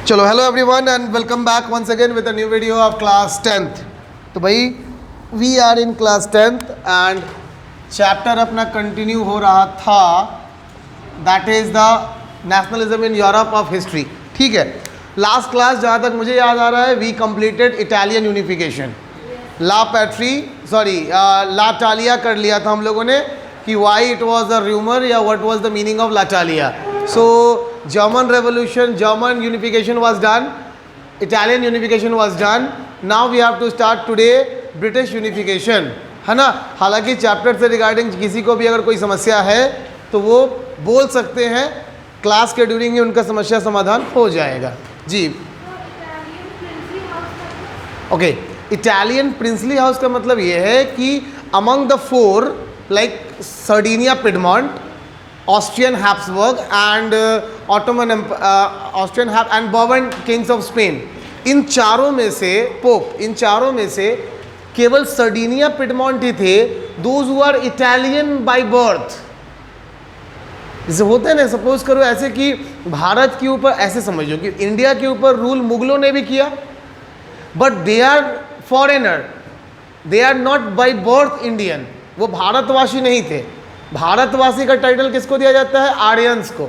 चलो hello everyone and welcome back once again with a new video of class 10th। तो भाई we are in class 10th and chapter अपना continue हो रहा था, that is the nationalism in Europe of history. ठीक है, last class जहाँ तक मुझे याद आ रहा है वी कंप्लीटेड इटालियन यूनिफिकेशन, ला टालिया कर लिया था हम लोगों ने कि why it was a rumour या what was the meaning of ला टालिया। So German revolution, German unification was done, Italian unification was done. Now we have to start today British unification, है ना। हालांकि चैप्टर से रिगार्डिंग किसी को भी अगर कोई समस्या है तो वो बोल सकते हैं, क्लास के ड्यूरिंग ही उनका समस्या समाधान हो जाएगा जी। ओके, इटालियन प्रिंसली हाउस का मतलब ये है कि among the four like Sardinia, Piedmont, Austrian Habsburg and Ottoman Austrian and Bourbon kings of Spain, इन चारों में से पोप, इन चारों में से केवल सर्डिनिया, पिडमॉन्ट ही थे those who are Italian by birth. जैसे होते हैं ना, सपोज करो ऐसे कि भारत के ऊपर ऐसे समझो कि इंडिया के ऊपर रूल मुगलों ने भी किया, but they are foreigner, they are not by birth Indian, वो भारतवासी नहीं थे। भारतवासी का टाइटल किसको दिया जाता है? आर्यंस को,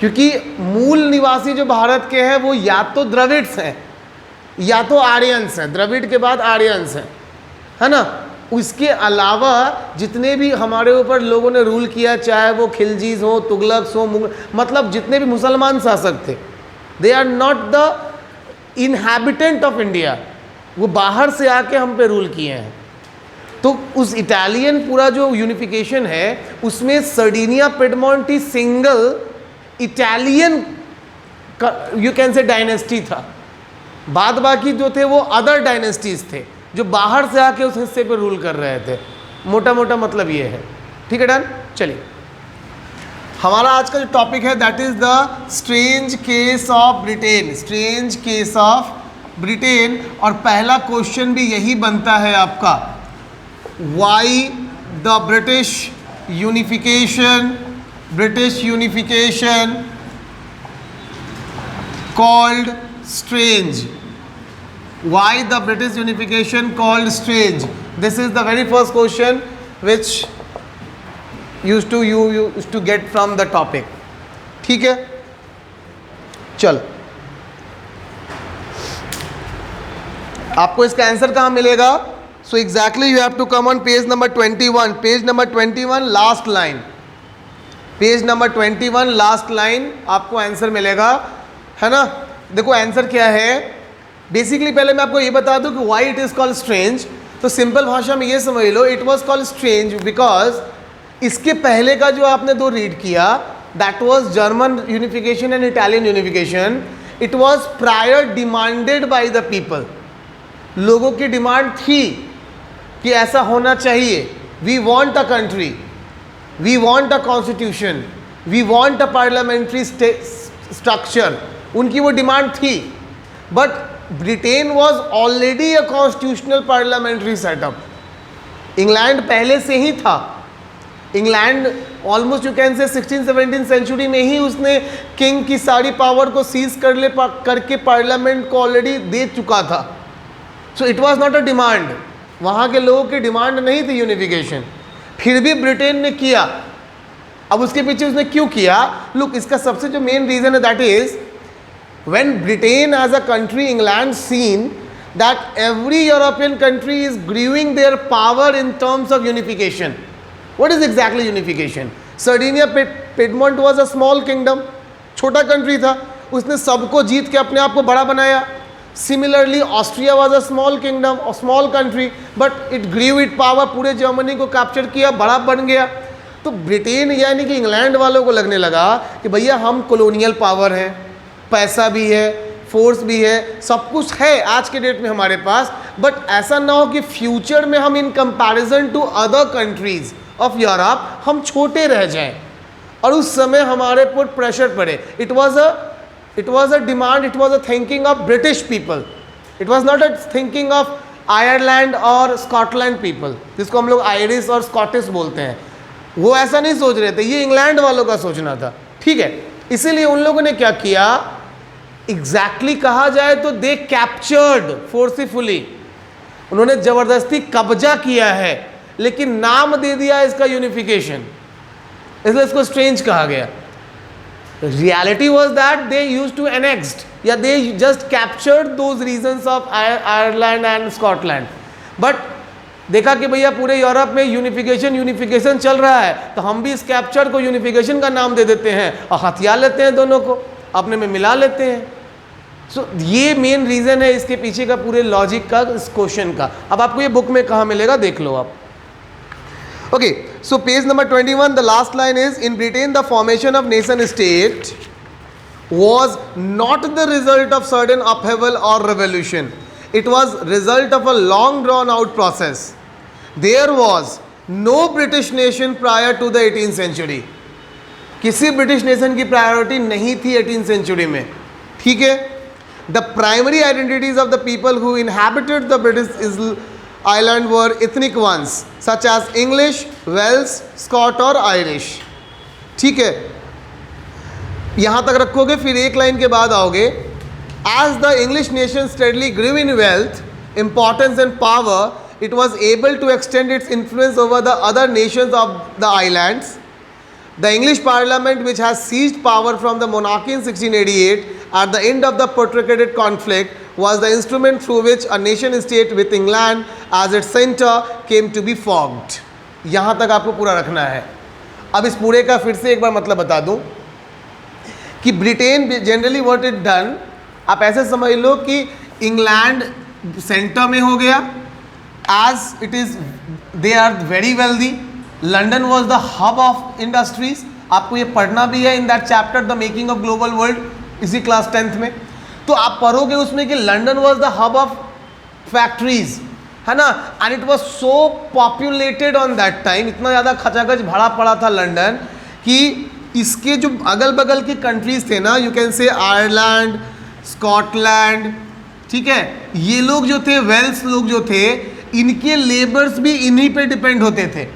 क्योंकि मूल निवासी जो भारत के हैं वो या तो द्रविड्स हैं या तो आर्यंस हैं, द्रविड़ के बाद आर्यंस हैं, है ना। उसके अलावा जितने भी हमारे ऊपर लोगों ने रूल किया, चाहे वो खिलजीज हो, तुगलक्स हो, मतलब जितने भी मुसलमान शासक थे, they are not the inhabitant of India, वो बाहर से आके हम पे रूल किए हैं। तो उस इटालियन पूरा जो यूनिफिकेशन है उसमें Sardinia, Piedmont he single Italian you can से डायनेस्टी था, बाद बाकी जो थे वो अदर डायनेस्टीज थे जो बाहर से आके उस हिस्से पे रूल कर रहे थे। मोटा मोटा मतलब ये है। ठीक है, डन। चलिए, हमारा आज का जो टॉपिक है that is the strange case of Britain, strange case of Britain. और पहला क्वेश्चन भी यही बनता है आपका, why the British unification called strange? Why the British unification called strange? This is the very first question which you used to get from the topic. ठीक है, चल आपको इसका आंसर कहाँ मिलेगा? So exactly you have to come on page number 21. Page number 21 last line. Page number 21 last line आपको answer मिलेगा, है ना। देखो आंसर क्या है, बेसिकली पहले मैं आपको ये बता दूं कि why it is called strange। तो सिंपल भाषा में ये समझ लो, it was called strange because इसके पहले का जो आपने दो रीड किया that was German unification and Italian unification, it was prior demanded by the people। लोगों की डिमांड थी कि ऐसा होना चाहिए, we want a country, we want a constitution, we want a parliamentary structure, उनकी वो डिमांड थी। But Britain was already a constitutional parliamentary setup. England पहले से ही था, इंग्लैंड ऑलमोस्ट यू कैन से 16-17 सेंचुरी में ही उसने किंग की सारी पावर को सीज करके पार्लियामेंट को ऑलरेडी दे चुका था। So it was not a demand, वहाँ के लोगों की डिमांड नहीं थी यूनिफिकेशन, फिर भी ब्रिटेन ने किया। अब उसके पीछे उसने क्यों किया? लुक, इसका सबसे जो मेन रीजन है that is when Britain as a country, England seen that every European country is growing their power in terms of unification. What is exactly unification? Sardinia, Piedmont was a small kingdom, छोटा country था, उसने सबको जीत के अपने आप को बड़ा बनाया। Similarly, Austria was a small kingdom, a small country, but it grew its power, पूरे जर्मनी को कैप्चर किया, बड़ा बन गया। तो ब्रिटेन यानी कि इंग्लैंड वालों को लगने लगा कि भैया हम कॉलोनियल पावर हैं, पैसा भी है, फोर्स भी है, सब कुछ है आज के डेट में हमारे पास, बट ऐसा ना हो कि फ्यूचर में हम in comparison to other countries of Europe हम छोटे रह जाएं और उस समय हमारे पर प्रेशर पड़े। It was a demand, it was a thinking of British people. It was not a thinking of Ireland or Scotland people, जिसको हम लोग आयरिश और स्कॉटिश बोलते हैं। वो ऐसा नहीं सोच रहे थे, ये इंग्लैंड वालों का सोचना था। ठीक है, इसीलिए उन लोगों ने क्या किया, एग्जैक्टली कहा जाए तो दे कैप्चर्ड फोर्सफुली, उन्होंने जबरदस्ती कब्जा किया है, लेकिन नाम दे दिया इसका यूनिफिकेशन, इसलिए इसको स्ट्रेंज कहा गया। Reality was that they use to annexed या they just captured those regions of Ireland and Scotland. But देखा कि भैया पूरे यूरोप में यूनिफिकेशन चल रहा है, तो हम भी इस कैप्चर को यूनिफिकेशन का नाम दे देते हैं और हथियार लेते हैं, दोनों को अपने में मिला लेते हैं। सो ये मेन रीजन है इसके पीछे का पूरे लॉजिक का, इस क्वेश्चन का। अब आपको ये बुक में कहाँ मिलेगा देख लो आप। Okay, so page number 21, the last line is, in Britain the formation of nation state was not the result of sudden upheaval or revolution. It was result of a long drawn out process. There was no British nation prior to the 18th century. किसी British nation की priority नहीं थी 18th century में, ठीक है। The primary identities of the people who inhabited the British island were ethnic ones such as English, Welsh, Scot और Irish, ठीक है। यहाँ तक रखोगे, फिर एक लाइन के बाद आओगे, as the English nation steadily grew in wealth, importance and power, it was able to extend its influence over the other nations of the islands. The English Parliament, which has seized power from the monarchy in 1688 at the end of the protracted conflict, was the instrument through which a nation state with England as its center came to be formed. यहाँ तक आपको पूरा रखना है। अब इस पूरे का फिर से एक बार मतलब बता दूँ कि Britain generally what it done, आप ऐसे समझ लो कि इंग्लैंड सेंटर में हो गया, as it is they are very wealthy, London was the hub of industries, आपको ये पढ़ना भी है in that chapter the making of global world, इसी क्लास 10th में। तो आप पढ़ोगे उसमें कि London was the hub of factories, है ना, and it was so populated on that time, इतना ज़्यादा खचाखच भरा पड़ा था लंदन कि इसके जो अगल बगल के कंट्रीज थे ना, यू कैन से आयरलैंड, स्कॉटलैंड, ठीक है, ये लोग जो थे, वेल्स लोग जो थे, इनके लेबर्स भी इन्हीं पे डिपेंड होते थे।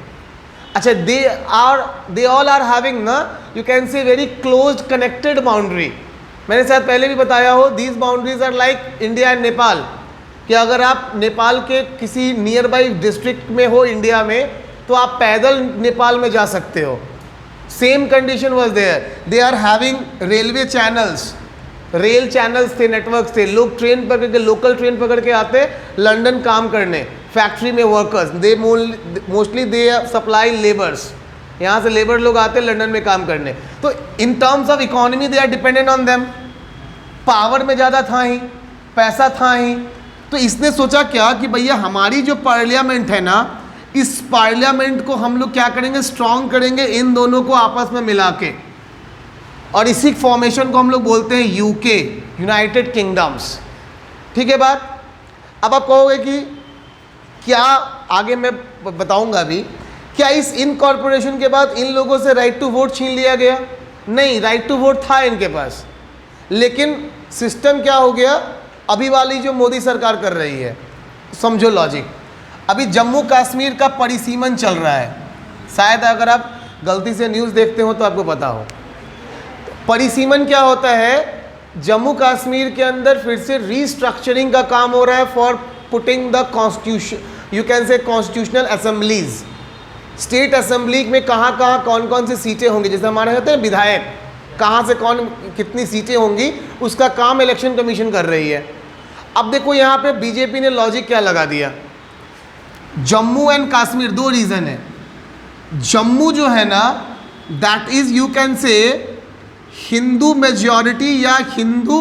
अच्छा, दे ऑल आर हैविंग ना, you can say very close connected boundary. मैंने शायद पहले भी बताया हो, these boundaries are like India and Nepal, कि अगर आप नेपाल के किसी नियर बाई डिस्ट्रिक्ट में हो इंडिया में, तो आप पैदल नेपाल में जा सकते हो। Same condition was there, they are having railway channels, rail channels थे, नेटवर्क्स थे, लोग ट्रेन पकड़ के, लोकल ट्रेन पकड़ के आते लंदन काम करने, फैक्ट्री में workers, they mostly they supply labours, यहाँ से लेबर लोग आते लंदन में काम करने। तो in terms of economy they are dependent on them, power में ज़्यादा था ही, पैसा था ही। तो इसने सोचा क्या कि भैया हमारी जो पार्लियामेंट है ना, इस पार्लियामेंट को हम लोग क्या करेंगे, स्ट्रॉन्ग करेंगे, इन दोनों को आपस में मिला के, और इसी फॉर्मेशन को हम लोग बोलते हैं यूके, यूनाइटेड किंगडम्स, ठीक है बात। अब आप कहोगे कि क्या, आगे मैं बताऊंगा अभी, क्या इस इनकॉर्पोरेशन के बाद इन लोगों से राइट टू वोट छीन लिया गया? नहीं, राइट टू वोट था इनके पास, लेकिन सिस्टम क्या हो गया, अभी वाली जो मोदी सरकार कर रही है, समझो लॉजिक, अभी जम्मू कश्मीर का परिसीमन चल रहा है, शायद अगर आप गलती से न्यूज़ देखते हो तो आपको पता हो। परिसीमन क्या होता है, जम्मू कश्मीर के अंदर फिर से रीस्ट्रक्चरिंग का काम हो रहा है for putting the constitution, you can से कॉन्स्टिट्यूशनल असेंबलीज, स्टेट असेंबली में कहाँ कहाँ कौन कौन सी सीटें होंगी, जैसे हमारे होते हैं विधायक, कहाँ से कौन कितनी सीटें होंगी, उसका काम इलेक्शन कमीशन कर रही है। अब देखो यहाँ पे बीजेपी ने लॉजिक क्या लगा दिया, जम्मू एंड कश्मीर, दो रीज़न है। जम्मू जो है ना, दैट इज यू कैन से हिंदू मेजॉरिटी या Hindu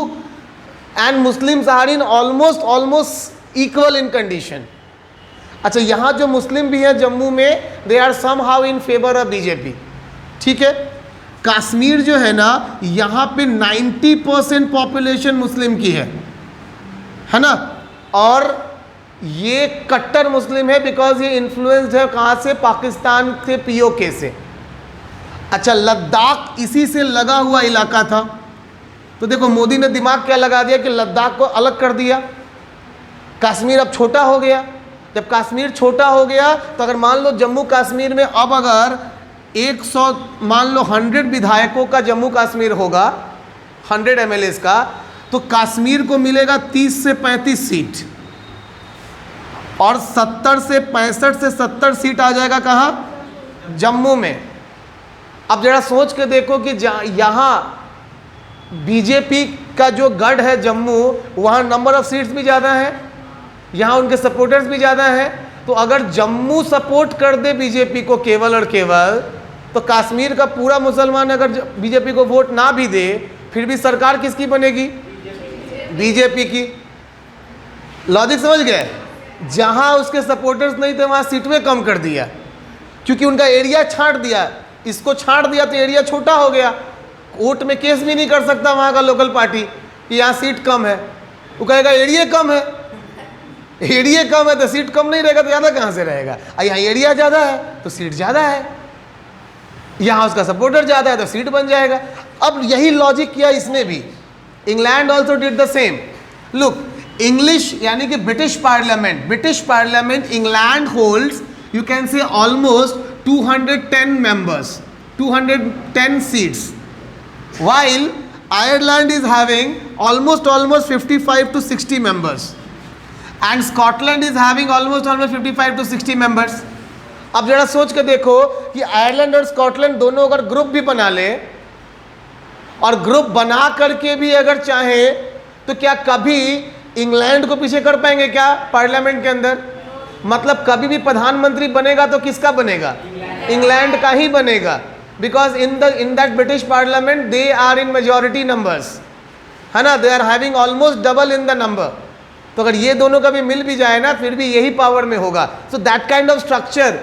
and Muslims are in almost equal in condition. अच्छा, यहाँ जो मुस्लिम भी हैं जम्मू में, they are somehow in favour of BJP, ठीक है। कश्मीर जो है ना, यहाँ पे 90% पॉपुलेशन मुस्लिम की है ना, और ये कट्टर मुस्लिम है बिकॉज ये इन्फ्लुएंस्ड है कहाँ से, पाकिस्तान के पीओके से। अच्छा, लद्दाख इसी से लगा हुआ इलाका था, तो देखो मोदी ने दिमाग क्या लगा दिया कि लद्दाख को अलग कर दिया, कश्मीर अब छोटा हो गया। जब कश्मीर छोटा हो गया तो अगर मान लो जम्मू कश्मीर में अब अगर 100 मान लो 100 विधायकों का जम्मू कश्मीर होगा, 100 MLAs का, तो कश्मीर को मिलेगा 30 से 35 सीट और 70 से 65 से 70 सीट आ जाएगा कहाँ? जम्मू में। अब जरा सोच के देखो कि यहाँ बीजेपी का जो गढ़ है जम्मू, वहाँ नंबर ऑफ सीट्स भी ज़्यादा है, यहाँ उनके सपोर्टर्स भी ज़्यादा है। तो अगर जम्मू सपोर्ट कर दे बीजेपी को केवल और केवल, तो कश्मीर का पूरा मुसलमान अगर बीजेपी को वोट ना भी दे, फिर भी सरकार किसकी बनेगी? बीजेपी की। लॉजिक समझ गए? जहाँ उसके सपोर्टर्स नहीं थे वहाँ सीटें कम कर दिया, क्योंकि उनका एरिया छांट दिया। इसको छांट दिया तो एरिया छोटा हो गया, कोर्ट में केस भी नहीं कर सकता वहाँ का लोकल पार्टी कि यहाँ सीट कम है। वो कहेगा एरिया कम है, एरिया कम है तो सीट कम नहीं रहेगा तो ज़्यादा कहाँ से रहेगा? यहाँ एरिया ज़्यादा है तो सीट ज़्यादा है, यहाँ उसका सपोर्टर ज़्यादा है तो सीट बन जाएगा। अब यही लॉजिक किया इसने भी। England also did the same. Look, English यानी कि British parliament England holds, you can से almost 210 members, 210 seats, while Ireland is having almost 55 to 60 members, and Scotland is having almost 55 to 60 members. अब जरा सोच के देखो कि आयरलैंड और स्कॉटलैंड दोनों अगर ग्रुप भी बना ले, और ग्रुप बना करके भी अगर चाहे तो क्या कभी इंग्लैंड को पीछे कर पाएंगे क्या पार्लियामेंट के अंदर? मतलब कभी भी प्रधानमंत्री बनेगा तो किसका बनेगा? इंग्लैंड का ही बनेगा, because in that British parliament they are in majority numbers, है ना, they are having almost double in the number. तो अगर ये दोनों का भी मिल भी जाए ना, फिर भी यही पावर में होगा। So that kind of structure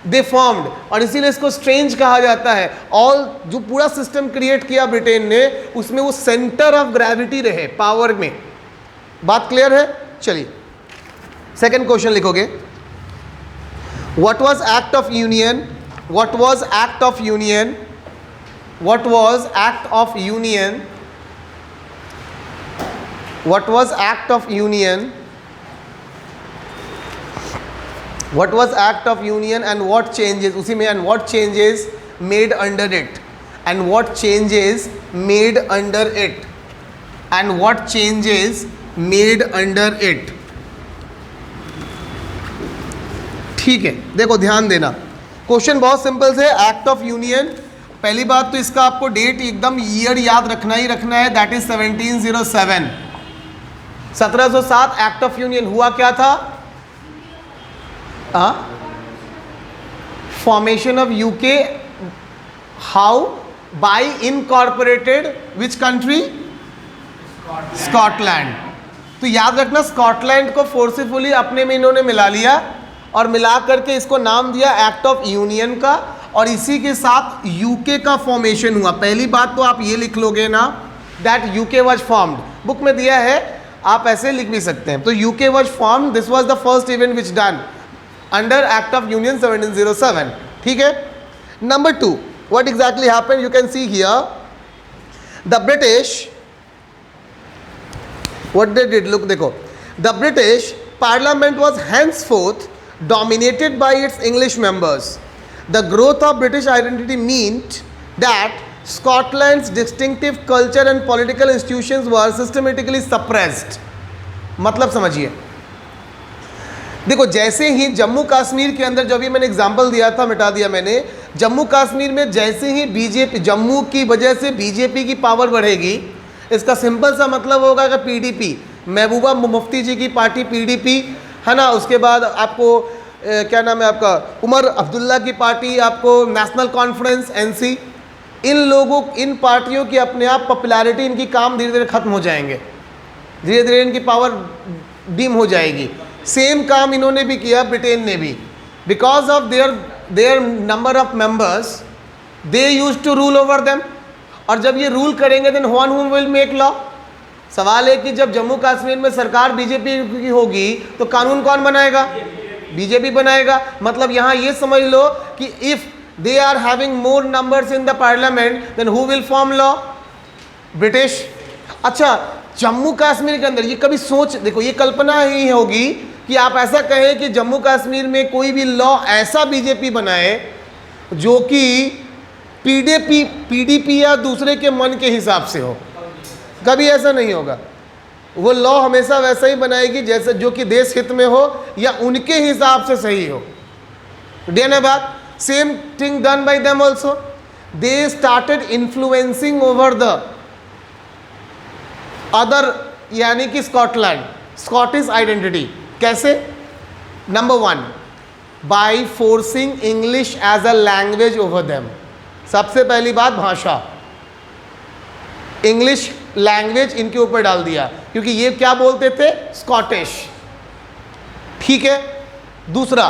they formed, और इसीलिए इसको स्ट्रेंज कहा जाता है। ऑल जो पूरा सिस्टम क्रिएट किया ब्रिटेन ने, उसमें वो सेंटर ऑफ ग्रेविटी रहे पावर में। बात क्लियर है? चलिए सेकेंड क्वेश्चन लिखोगे। What was act of union? What was act of union? What was act of union? What was act of union? What was act of union and what changes उसी में, and what changes made under it, and what changes made under it, and what changes made under it। ठीक है, देखो ध्यान देना, question बहुत simple से। Act of union, पहली बात तो इसका आपको डेट एकदम ईयर याद रखना ही रखना है, that is 1707। 1707 act of union हुआ क्या था? Formation of UK. How? By incorporated which country? Scotland. तो याद रखना, स्कॉटलैंड को फोर्सिफुली अपने में इन्होंने मिला लिया और मिला करके इसको नाम दिया एक्ट ऑफ यूनियन का, और इसी के साथ यूके का फॉर्मेशन हुआ। पहली बात तो आप ये लिख लोगे ना, that UK was formed, book में दिया है, आप ऐसे लिख भी सकते हैं। तो UK was formed, this was the first event which done under Act of Union 1707। ठीक है। Number 2, what exactly happened? You can see here, the British, what they did, look देखो, the British Parliament was henceforth dominated by its English members. The growth of British identity meant that Scotland's distinctive culture and political institutions were systematically suppressed। मतलब समझिए, देखो जैसे ही जम्मू कश्मीर के अंदर, जो भी मैंने एग्जांपल दिया था मिटा दिया मैंने, जम्मू कश्मीर में जैसे ही बीजेपी, जम्मू की वजह से बीजेपी की पावर बढ़ेगी, इसका सिंपल सा मतलब होगा कि पीडीपी, महबूबा मुफ्ती जी की पार्टी पीडीपी, है ना, उसके बाद आपको क्या नाम है आपका, उमर अब्दुल्ला की पार्टी, आपको नेशनल कॉन्फ्रेंस एनसी, इन लोगों, इन पार्टियों की अपने आप पॉपुलैरिटी, इनकी काम धीरे धीरे खत्म हो जाएंगे, धीरे धीरे इनकी पावर डिम हो जाएगी। सेम काम इन्होंने भी किया, ब्रिटेन ने भी, because of their number of members, they use to rule over them. और जब ये रूल करेंगे, then one whom will make law. सवाल है कि जब जम्मू कश्मीर में सरकार बीजेपी की होगी तो कानून कौन बनाएगा? बीजेपी बनाएगा। मतलब यहाँ ये समझ लो कि if they are having more numbers in the parliament, then who will form law? British. अच्छा, जम्मू कश्मीर के अंदर ये कभी सोच देखो, ये कल्पना ही होगी कि आप ऐसा कहें कि जम्मू कश्मीर में कोई भी लॉ ऐसा बीजेपी बनाए जो कि पीडीपी या दूसरे के मन के हिसाब से हो। कभी ऐसा नहीं होगा। वो लॉ हमेशा वैसा ही बनाएगी जैसे जो कि देश हित में हो या उनके हिसाब से सही हो। डे बात same thing done by them also, they started influencing over the other, यानी कि स्कॉटलैंड, स्कॉटिश आइडेंटिटी। कैसे? Number 1, by forcing English as a language over them. सबसे पहली बात, भाषा, इंग्लिश लैंग्वेज इनके ऊपर डाल दिया, क्योंकि ये क्या बोलते थे? स्कॉटिश। ठीक है। दूसरा,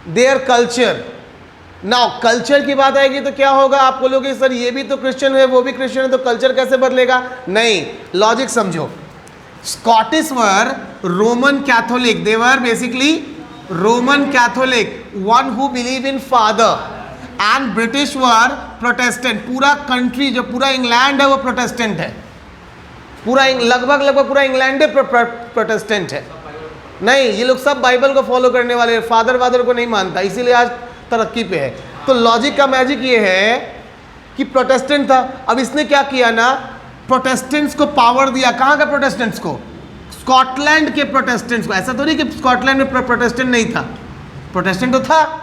देयर कल्चर। नाउ कल्चर की बात आएगी तो क्या होगा? आप बोलोगे सर ये भी तो क्रिश्चियन है वो भी क्रिश्चियन है, तो कल्चर कैसे बदलेगा? नहीं, लॉजिक समझो। Scottish were Roman Catholic, they were basically Roman Catholic, one who believe in father, and British were Protestant. पूरा कंट्री जो पूरा इंग्लैंड है वो प्रोटेस्टेंट है, पूरा लगभग पूरा इंग्लैंड प्रोटेस्टेंट है। नहीं, ये लोग सब बाइबल को फॉलो करने वाले, फादर वादर को नहीं मानता, इसीलिए आज तरक्की पे है। तो लॉजिक का मैजिक ये है कि प्रोटेस्टेंट था, अब इसने क्या किया ना, प्रोटेस्टेंट्स को पावर दिया। कहाँ का प्रोटेस्टेंट्स को? स्कॉटलैंड के प्रोटेस्टेंट्स को। ऐसा तो नहीं कि स्कॉटलैंड में प्रोटेस्टेंट नहीं था, प्रोटेस्टेंट तो था,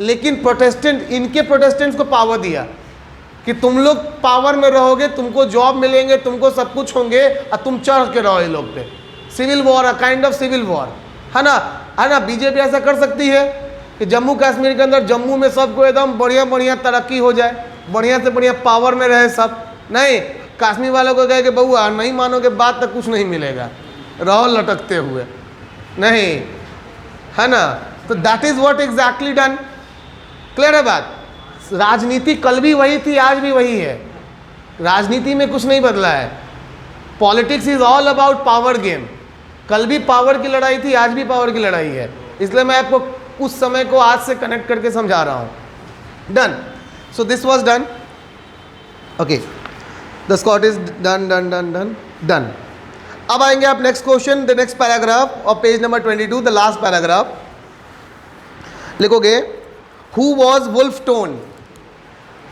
लेकिन प्रोटेस्टेंट, इनके प्रोटेस्टेंट्स को पावर दिया कि तुम लोग पावर में रहोगे, तुमको जॉब मिलेंगे, तुमको सब कुछ होंगे, और तुम चढ़ के रहो ये लोग पे। Civil war, a kind of civil war, है ना? है ना? बीजेपी ऐसा कर सकती है कि जम्मू कश्मीर के अंदर, जम्मू में सबको एकदम बढ़िया तरक्की हो जाए, बढ़िया से बढ़िया पावर में रहे सब। नहीं, कश्मीर वालों को कहे कि बउआ नहीं मानोगे बात तो कुछ नहीं मिलेगा, रहो लटकते हुए। नहीं, है ना? तो that is what exactly done. Clear है बात? राजनीति कल भी वही थी, आज भी वही है। राजनीति में कुछ नहीं बदला है। Politics is all about power game. कल भी पावर की लड़ाई थी, आज भी पावर की लड़ाई है। इसलिए मैं आपको उस समय को आज से कनेक्ट करके समझा रहा हूं। Done. So this was done. Okay, the Scot is done done done done done. अब आएंगे आप next question, the next paragraph of page number 22, the last paragraph. लिखोगे who was Wolfe Tone.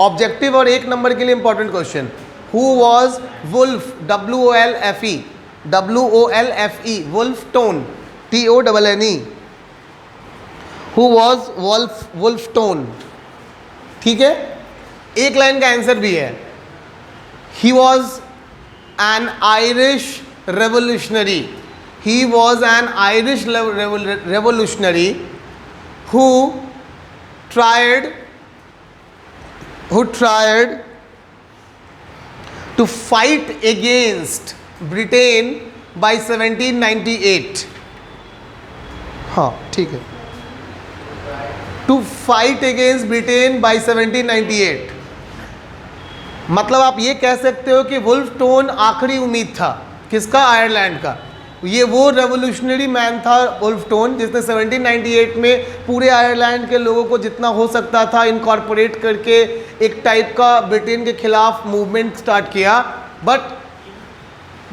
Objective और 1 number के लिए important question. Who was Wolfe, WOLFE, WOLFE, Wolfe Tone, TONNE। Who was Wolfe Tone. ठीक है, एक line का answer भी है। He was an Irish revolutionary. He was an Irish revolutionary who tried to fight against Britain by 1798। हाँ ठीक है, to fight against Britain by 1798। मतलब आप ये कह सकते हो कि वुल्फ टोन आखिरी उम्मीद था किसका? आयरलैंड का। ये वो रेवोल्यूशनरी मैन था वुल्फ टोन, जिसने 1798 में पूरे आयरलैंड के लोगों को जितना हो सकता था इनकॉर्पोरेट करके एक टाइप का ब्रिटेन के खिलाफ मूवमेंट स्टार्ट किया। बट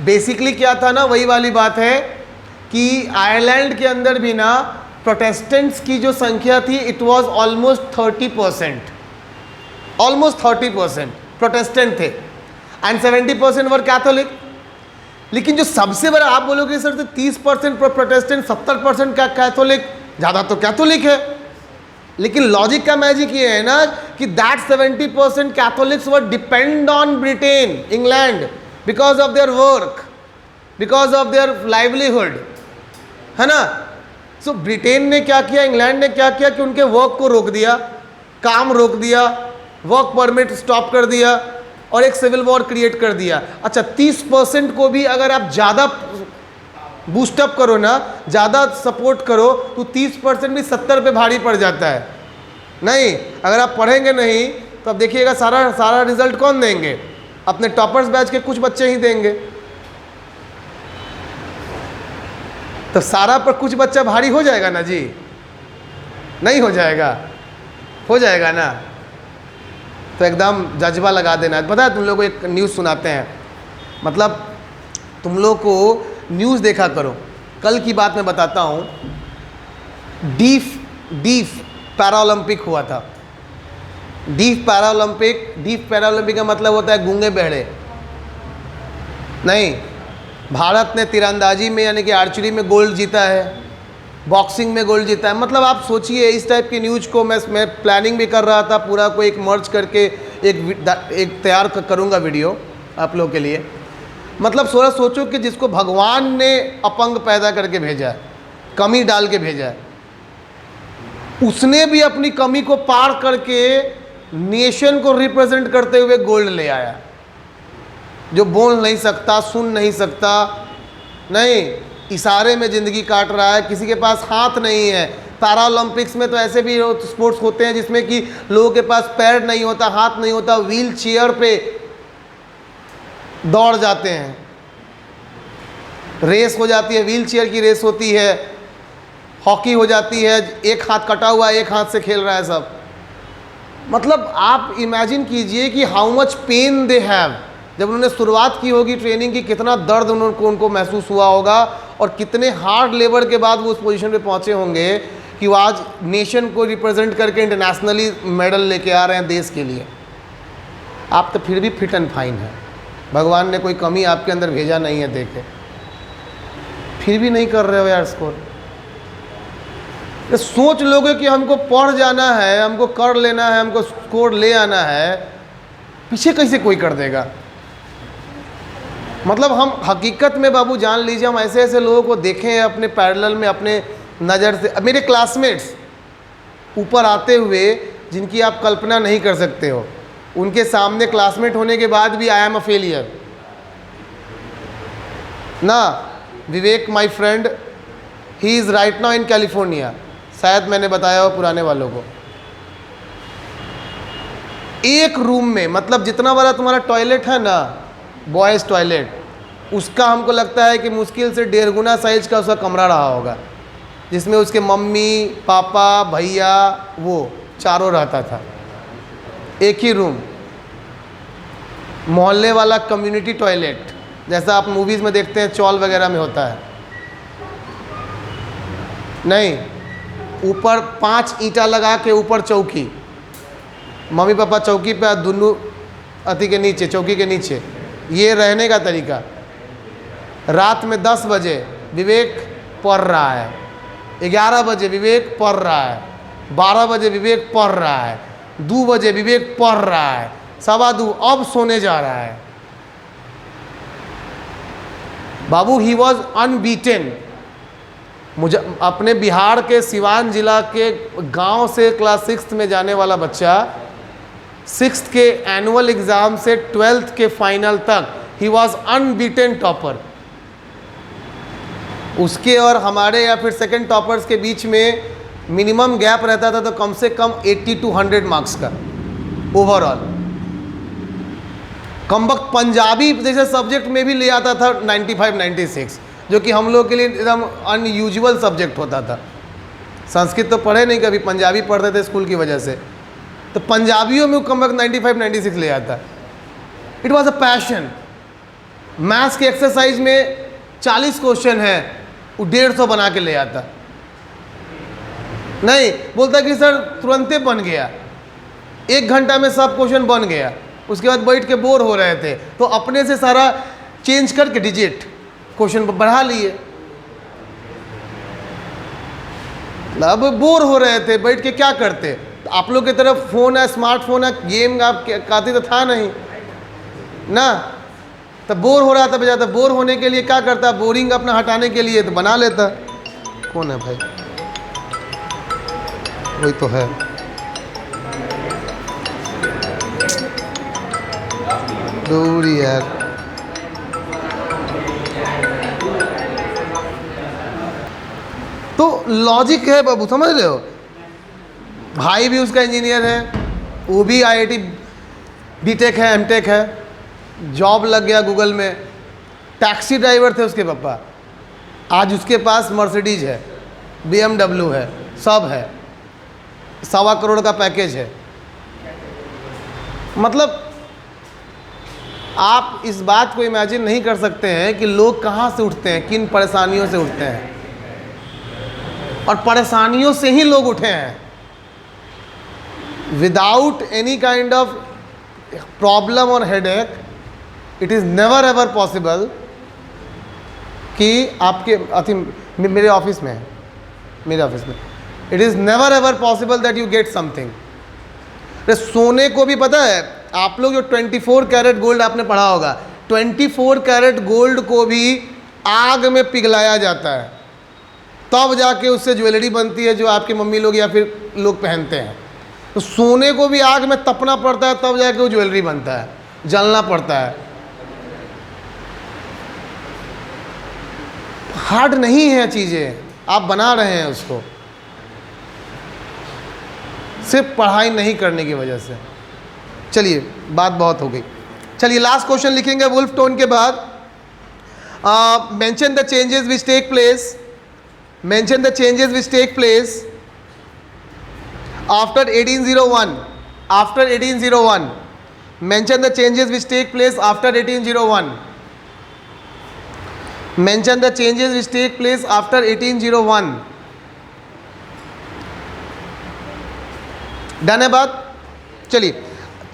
बेसिकली क्या था ना, वही वाली बात है कि आयरलैंड के अंदर भी ना प्रोटेस्टेंट्स की जो संख्या थी, it was almost 30%, almost 30% Protestant थे एंड 70% वर कैथोलिक। लेकिन जो सबसे बड़ा, आप बोलोगे सर तो 30% प्रोटेस्टेंट, 70% क्या कैथोलिक, ज़्यादा तो कैथोलिक है। लेकिन लॉजिक का मैजिक ये है ना कि that 70% Catholics were depend on Britain, England, because of their work, because of their livelihood, है ना? सो ब्रिटेन ने क्या किया, इंग्लैंड ने क्या किया कि उनके वर्क को रोक दिया, काम रोक दिया, वर्क परमिट स्टॉप कर दिया और एक सिविल वॉर क्रिएट कर दिया। अच्छा, 30% को भी अगर आप ज़्यादा बूस्टअप करो ना, ज़्यादा सपोर्ट करो, तो 30% भी 70 पे भारी पड़ जाता है। नहीं, अगर आप पढ़ेंगे नहीं तो अब देखिएगा सारा रिजल्ट कौन देंगे? अपने टॉपर्स बैच के कुछ बच्चे ही देंगे। तो सारा पर कुछ बच्चा भारी हो जाएगा ना जी? नहीं हो जाएगा? हो जाएगा ना? तो एकदम जज्बा लगा देना। पता है तुम लोग को एक न्यूज़ सुनाते हैं, मतलब तुम लोग को न्यूज़ देखा करो। कल की बात मैं बताता हूँ। डीफ पैरालंपिक हुआ था। डीफ पैरालंपिक का मतलब होता है गूंगे बहरे। नहीं, भारत ने तीरंदाजी में यानी कि आर्चरी में गोल्ड जीता है, बॉक्सिंग में गोल्ड जीता है। मतलब आप सोचिए, इस टाइप की न्यूज़ को मैं प्लानिंग भी कर रहा था पूरा को एक मर्ज करके एक तैयार करूँगा वीडियो आप लोग के लिए। मतलब सोचो कि जिसको भगवान ने अपंग पैदा करके भेजा है, कमी डाल के भेजा है, उसने भी अपनी कमी को पार करके नेशन को रिप्रेजेंट करते हुए गोल्ड ले आया। जो बोल नहीं सकता, सुन नहीं सकता, नहीं, इशारे में ज़िंदगी काट रहा है, किसी के पास हाथ नहीं है। पैरा ओलंपिक्स में तो ऐसे भी स्पोर्ट्स होते हैं जिसमें कि लोगों के पास पैर नहीं होता, हाथ नहीं होता, व्हील चेयर पे दौड़ जाते हैं, रेस हो जाती है, व्हील चेयर की रेस होती है, हॉकी हो जाती है, एक हाथ कटा हुआ एक हाथ से खेल रहा है सब। मतलब आप इमेजिन कीजिए कि how much pain they have. जब उन्होंने शुरुआत की होगी ट्रेनिंग की, कितना दर्द उनको महसूस हुआ होगा और कितने हार्ड लेबर के बाद वो उस पोजीशन पे पहुंचे होंगे कि वो आज नेशन को रिप्रेजेंट करके इंटरनेशनली मेडल लेके आ रहे हैं देश के लिए। आप तो फिर भी फिट एंड फाइन है, भगवान ने कोई कमी आपके अंदर भेजा नहीं है, देखे फिर भी नहीं कर रहे हो यार स्कोर। सोच लोगे कि हमको पढ़ जाना है, हमको कर लेना है, हमको स्कोर ले आना है, पीछे कैसे कोई कर देगा। मतलब हम हकीकत में बाबू जान लीजिए, हम ऐसे ऐसे लोगों को देखे हैं अपने पैरेलल में, अपने नज़र से, मेरे क्लासमेट्स ऊपर आते हुए जिनकी आप कल्पना नहीं कर सकते हो। उनके सामने क्लासमेट होने के बाद भी आई एम अ फेलियर ना। Vivek my friend, he is right now in California, शायद मैंने बताया हो पुराने वालों को। एक रूम में, मतलब जितना बड़ा तुम्हारा टॉयलेट है ना, बॉयज़ टॉयलेट, उसका हमको लगता है कि मुश्किल से 1.5 गुना साइज का उसका कमरा रहा होगा, जिसमें उसके मम्मी पापा भैया वो चारों रहता था, एक ही रूम। मोहल्ले वाला कम्युनिटी टॉयलेट, जैसा आप मूवीज़ में देखते हैं चौल वगैरह में होता है, नहीं, ऊपर 5 ईंटा लगा के ऊपर चौकी, मम्मी पापा चौकी पे, दोनों अति के नीचे, चौकी के नीचे, ये रहने का तरीका। रात में 10 बजे विवेक पढ़ रहा है, 11 बजे विवेक पढ़ रहा है, 12 बजे विवेक पढ़ रहा है, 2 बजे विवेक पढ़ रहा है, 2:15 अब सोने जा रहा है। बाबू ही वॉज अनबीटेन। मुझे अपने बिहार के सिवान जिला के गांव से क्लास 6th में जाने वाला बच्चा 6th के एनुअल एग्ज़ाम से 12th के फाइनल तक ही वॉज अनबीटेन टॉपर। उसके और हमारे या फिर सेकंड टॉपर्स के बीच में मिनिमम गैप रहता था तो कम से कम 80 to 100 मार्क्स का ओवरऑल। कमबख्त पंजाबी जैसे सब्जेक्ट में भी ले आता था 95-96, जो कि हम लोग के लिए एकदम अनयूजुअल सब्जेक्ट होता था। संस्कृत तो पढ़े नहीं कभी, पंजाबी पढ़ते थे स्कूल की वजह से, तो पंजाबियों में कमबख्त 95-96 ले आता। It was a passion. Maths के एक्सरसाइज में 40 क्वेश्चन है, वो 150 बना के ले आता। नहीं बोलता कि सर तुरंते बन गया, 1 घंटा में सब क्वेश्चन बन गया। उसके बाद बैठ के बोर हो रहे थे तो अपने से सारा चेंज करके डिजिट क्वेश्चन बढ़ा लिए। अब बोर हो रहे थे, बैठ के क्या करते। तो आप लोग की तरफ फ़ोन है, स्मार्टफोन है, गेम आप कहते तो था नहीं ना, तब बोर हो रहा था बजा। तो बोर होने के लिए क्या करता, बोरिंग अपना हटाने के लिए तो बना लेता। कौन है भाई, वही तो है। दूरी यार, तो लॉजिक है बाबू, समझ रहे हो। भाई भी उसका इंजीनियर है, वो भी IIT BTech है, MTech है, जॉब लग गया गूगल में। टैक्सी ड्राइवर थे उसके पापा, आज उसके पास मर्सिडीज है, BMW है, सब है, 1.25 करोड़ का पैकेज है। मतलब आप इस बात को इमेजिन नहीं कर सकते हैं कि लोग कहाँ से उठते हैं, किन परेशानियों से उठते हैं, और परेशानियों से ही लोग उठे हैं। Without any kind of problem और headache it is never ever possible कि आपके मेरे ऑफिस में है, मेरे ऑफिस में, it is never ever possible that you get something. सोने को भी पता है, आप लोग जो 24 कैरेट गोल्ड आपने पढ़ा होगा, 24 कैरेट गोल्ड को भी आग में पिघलाया जाता है, तब जाके उससे ज्वेलरी बनती है जो आपकी मम्मी लोग या फिर लोग पहनते हैं। तो सोने को भी आग में तपना पड़ता है, तब जाके वो ज्वेलरी बनता है, जलना पड़ता है। हार्ड नहीं है चीज़ें, आप बना रहे हैं उसको सिर्फ पढ़ाई नहीं करने की वजह से। चलिए बात बहुत हो गई, चलिए लास्ट क्वेश्चन लिखेंगे वुल्फ टोन के बाद। Mention the changes which take place, mention the changes which take place after 1801, after 1801, mention the changes which take place after 1801, mention the changes which take place after 1801। Done है बात? चलिए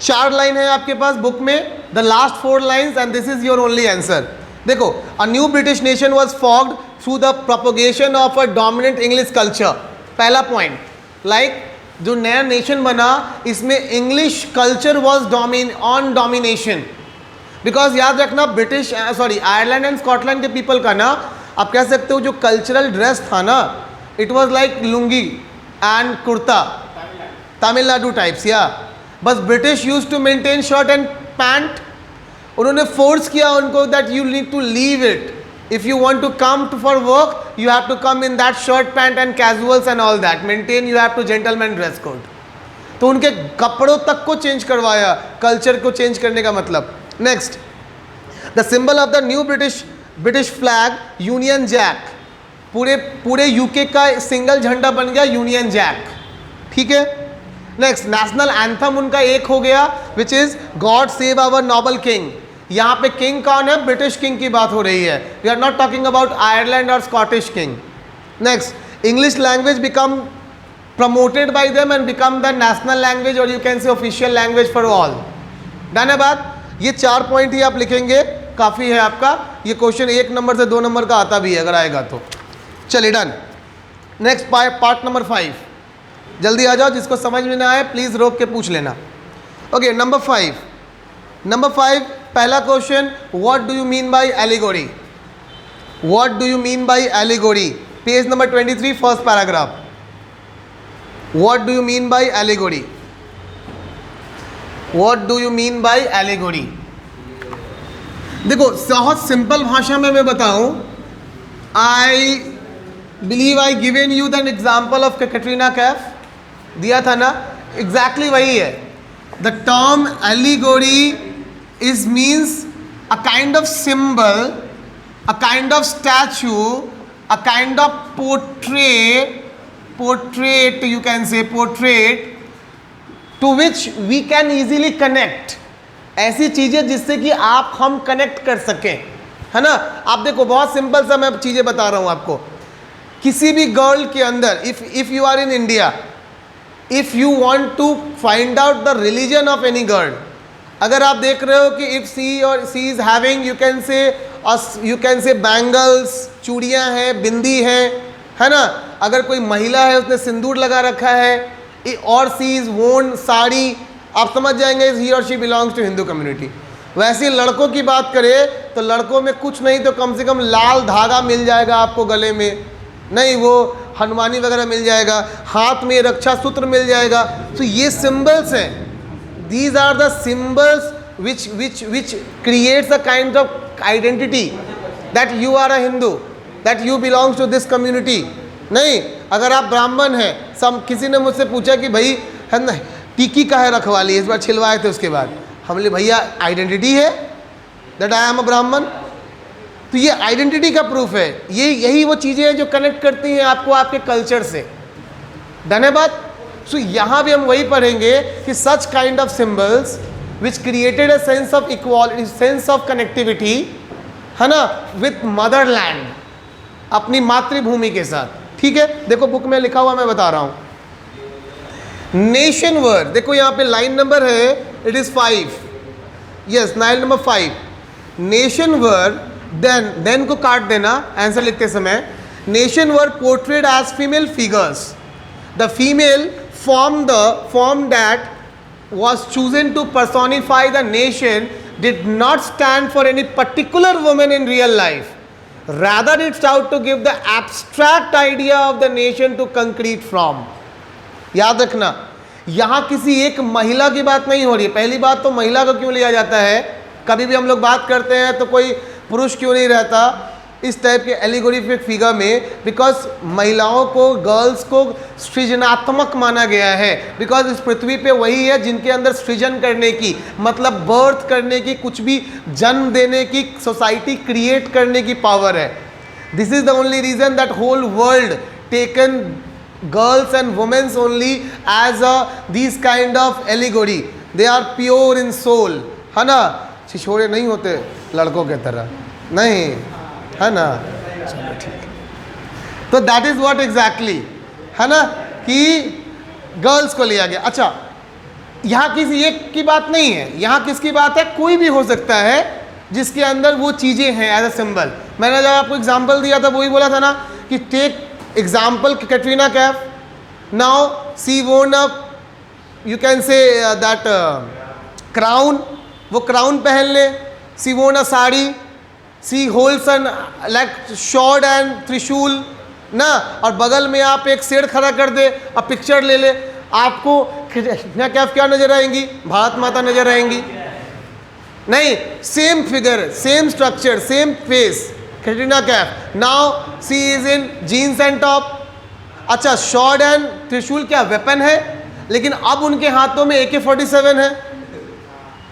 4 line है आपके पास book में, the last 4 lines and this is your only answer. देखो, a new British nation was formed through the propagation of a dominant English culture. पहला point, like जो नया नेशन बना इसमें English culture was on domination. Because याद रखना, British Ireland and Scotland के पीपल का ना, आप कह सकते हो जो कल्चरल ड्रेस था ना, it was like lungi and kurta, Tamil Nadu types. या बस British use to maintain shirt and pant, उन्होंने फोर्स किया उनको that you need to leave it, if you want to come to for work you have to come in that shirt pant and casuals and all that, maintain you have to gentleman dress code। तो उनके कपड़ों तक को change करवाया, culture को change करने का मतलब। Next, the symbol of the new British flag Union Jack, पूरे यूके का सिंगल झंडा बन गया यूनियन जैक, ठीक है। नेक्स्ट, नेशनल एंथम उनका एक हो गया which is God save our noble king. यहाँ पे किंग कौन है? ब्रिटिश किंग की बात हो रही है, we are not talking about Ireland और Scottish king. Next, English language become promoted by them and become the national language और you can say official language for all. Done है बात? ये 4 पॉइंट ही आप लिखेंगे, काफ़ी है आपका। ये क्वेश्चन 1 नंबर से 2 नंबर का आता भी है अगर आएगा तो। चलिए डन। नेक्स्ट पार्ट नंबर 5, जल्दी आ जाओ, जिसको समझ में ना आए प्लीज़ रोक के पूछ लेना। ओके, नंबर 5 पहला question, what do you mean by allegory? What do you mean by allegory? Page number 23, first paragraph. What do you mean by allegory? What do you mean by allegory? देखो, बहुत simple भाषा में मैं बताऊं, I believe I given you the example of Katrina Kaif, दिया था ना, exactly वही है। The term allegory is means a kind of symbol, a kind of statue, a kind of portrait you can say, portrait to which we can easily connect। ऐसी चीज़ें जिससे कि आप हम कनेक्ट कर सकें, है ना। आप देखो, बहुत सिंपल सा मैं चीज़ें बता रहा हूँ आपको। किसी भी गर्ल के अंदर, if you are in India, if you want to find out the religion of any girl, अगर आप देख रहे हो कि if she is having you can say bangles, चूड़ियाँ हैं, बिंदी है ना। अगर कोई महिला है उसने सिंदूर लगा रखा है और सी इज वोन साड़ी, आप समझ जाएंगे ही और she belongs to Hindu community. वैसे लड़कों की बात करें तो लड़कों में कुछ नहीं तो कम से कम लाल धागा मिल जाएगा आपको गले में, नहीं वो हनुमानी वगैरह मिल जाएगा, हाथ में रक्षा सूत्र मिल जाएगा। तो ये सिंबल्स हैं, these are the symbols which creates a kind of identity that you are a Hindu, that you belongs to this community। नहीं, अगर आप ब्राह्मण हैं, किसी ने मुझसे पूछा कि भाई है ना टिक्की काहे रखवाली, इस बार छिलवाए थे उसके बाद, हम बोले भैया आइडेंटिटी है दैट आई एम अ ब्राह्मण। तो ये आइडेंटिटी का प्रूफ है, यही वो चीज़ें हैं जो कनेक्ट करती हैं आपको आपके कल्चर से। धन्यवाद। सो यहाँ भी हम वही पढ़ेंगे कि such kind of symbols which created a sense of equality, sense of connectivity, है ना, विथ मदरलैंड, अपनी मातृभूमि के साथ। ठीक है, देखो बुक में लिखा हुआ मैं बता रहा हूँ। नेशन वर्ड, देखो यहाँ पे लाइन नंबर है, it is 5, yes, line number 5। Nation were then को काट देना आंसर लिखते समय, nation were portrayed as female figures, the female form that was chosen to personify the nation did not stand for any particular woman in real life, rather it out to give the abstract idea of the nation to concrete from. याद रखना, यहाँ किसी एक महिला की बात नहीं हो रही है। पहली बात तो महिला को क्यों लिया जाता है, कभी भी हम लोग बात करते हैं तो कोई पुरुष क्यों नहीं रहता इस टाइप के एलिगोरिफिक फिगर में, बिकॉज महिलाओं को, गर्ल्स को सृजनात्मक माना गया है, बिकॉज इस पृथ्वी पे वही है जिनके अंदर सृजन करने की, मतलब बर्थ करने की, कुछ भी जन्म देने की, सोसाइटी क्रिएट करने की पावर है। This is the only reason that whole world taken girls and womens only as this kind of allegory, they are pure in soul, है ना, छिछोरे नहीं होते लड़कों के तरह, नहीं है ना। चलो ठीक, तो दैट इज व्हाट एग्जैक्टली, है ना, कि गर्ल्स को लिया गया। अच्छा, यहाँ किसी एक की बात नहीं है, यहाँ किसकी बात है, कोई भी हो सकता है जिसके अंदर वो चीज़ें हैं एज अ सिंबल। मैंने जब आपको एग्जांपल दिया था वही बोला था ना कि take example Katrina Kaif, now she worn up, you can say that crown, वो क्राउन पहन ले, she worn a sari, she holds an like sword and trishul ना, और बगल में आप एक शेर खड़ा कर दे, अब पिक्चर ले ले, आपको क्या नजर आएंगी, भारत माता नजर आएंगी? नहीं, same figure, same structure, same face, Katrina Kaif. Now she is in jeans and top. अच्छा, शॉर्ड एंड त्रिशूल क्या वेपन है, लेकिन अब उनके हाथों में AK-47 है।